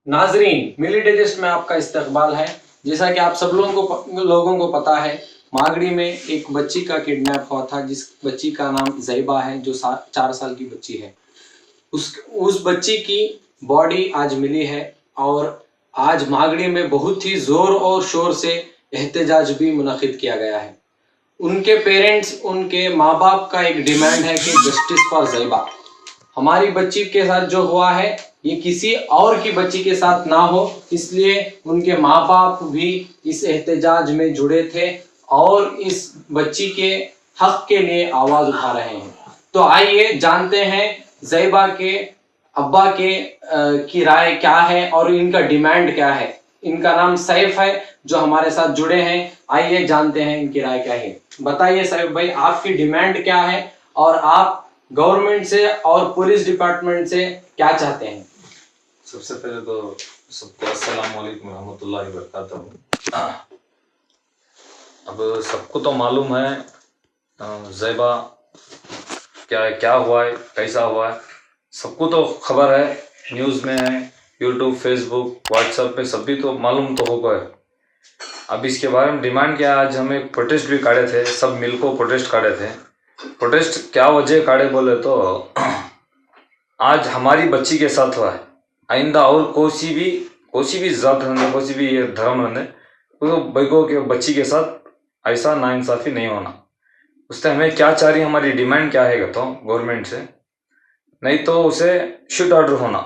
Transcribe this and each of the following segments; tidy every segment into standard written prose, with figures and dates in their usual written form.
नाजरीन, मिली डाइजेस्ट में आपका इस्तकबाल है। जैसा कि आप सब लोगों को पता है, मागड़ी में एक बच्ची का किडनैप हुआ था, जिस बच्ची का नाम ज़ैबा है, जो 4 साल की बच्ची है। उस बच्ची की बॉडी आज मिली है और आज मागड़ी में बहुत ही ज़ोर और शोर से एहतजाज भी मुनक़िद किया गया है। उनके पेरेंट्स, उनके माँ बाप का एक डिमांड है कि जस्टिस फॉर ज़ैबा। हमारी बच्ची के साथ जो हुआ है ये किसी और की बच्ची के साथ ना हो, इसलिए उनके माँ बाप भी इस एहतजाज में जुड़े थे और इस बच्ची के हक के लिए आवाज़ उठा रहे हैं। तो आइए जानते हैं ज़ैबा के अब्बा की राय क्या है और इनका डिमांड क्या है। इनका नाम सैफ है, जो हमारे साथ जुड़े हैं। आइए जानते हैं इनकी राय क्या है। बताइए सैफ भाई, आपकी डिमांड क्या है और आप गवर्नमेंट से और पुलिस डिपार्टमेंट से क्या चाहते हैं? सबसे पहले तो सबको अस्सलाम वालेकुम रहमतुल्लाहि व बरकातहू। अब सबको तो मालूम है ज़ैबा क्या हुआ है, कैसा हुआ है, सबको तो खबर है, न्यूज़ में है, यूट्यूब, फेसबुक, व्हाट्सएप पे सभी तो मालूम तो होगा है। अब इसके बारे में डिमांड क्या है, आज हमें प्रोटेस्ट भी काढ़े थे, सब मिलकर प्रोटेस्ट काढ़े थे। प्रोटेस्ट क्या वजह काढ़े बोले तो आज हमारी बच्ची के साथ हुआ है। आइंदा और कोई भी जात रहने, कोई भी ये धर्म रहने, तो बैको के बच्ची के साथ ऐसा नाइंसाफ़ी नहीं होना। उससे हमें क्या चाह रही, हमारी डिमांड क्या है तो गवर्नमेंट से, नहीं तो उसे शूट ऑर्डर होना,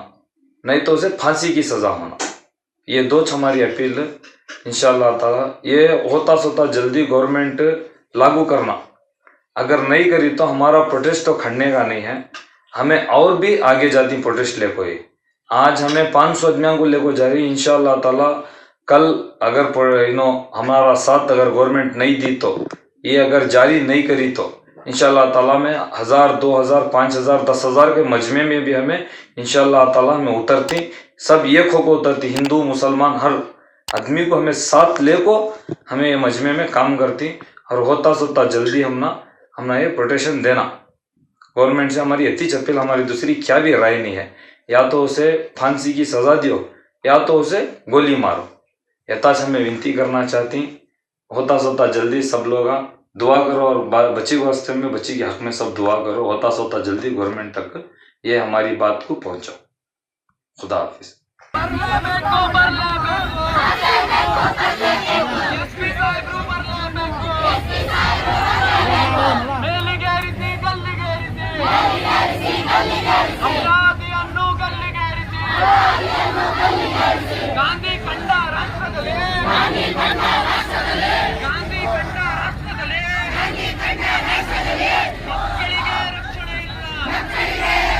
नहीं तो उसे फांसी की सज़ा होना। ये दो हमारी अपील है। इंशाअल्लाह ताला ये होता जल्दी गवर्नमेंट लागू करना। अगर नहीं करी तो हमारा प्रोटेस्ट तो खड़ने का नहीं है, हमें और भी आगे जाती प्रोटेस्ट ले कोई। आज हमें 500 आदमियों को लेकर जा रही। इंशाअल्लाह ताला कल अगर हमारा साथ अगर गवर्नमेंट नहीं दी तो, ये अगर जारी नहीं करी तो इंशाअल्लाह ताला में 1000, 2000, 5000, 10,000 के मजमे में भी हमें इंशाअल्लाह ताला में उतरती, सब एक होकर उतरती, हिंदू मुसलमान हर आदमी को हमें साथ लेको हमें ये मजमे में काम करती। और होता जल्दी हमना ये प्रोटेक्शन देना। गवर्नमेंट से हमारी इतनी अपील, हमारी दूसरी क्या भी राय नहीं है। या तो उसे फांसी की सज़ा दियो या तो उसे गोली मारो। यथा से हमें विनती करना चाहती, होता जल्दी सब लोग दुआ करो और बच्ची को वास्ते में, बच्ची के हक में सब दुआ करो। होता जल्दी गवर्नमेंट तक ये हमारी बात को पहुँचाओ। खुदा हाफिज। ಗಾಂಧಿ ಕಂಡ ರಾಷ್ಟ್ರದಲ್ಲಿ ಗಾಂಧಿ ಕಂಡ ರಾಷ್ಟ್ರದಲ್ಲಿ ಮಕ್ಕಳಿಗೆ ರಕ್ಷಣೆ ಇಲ್ಲ.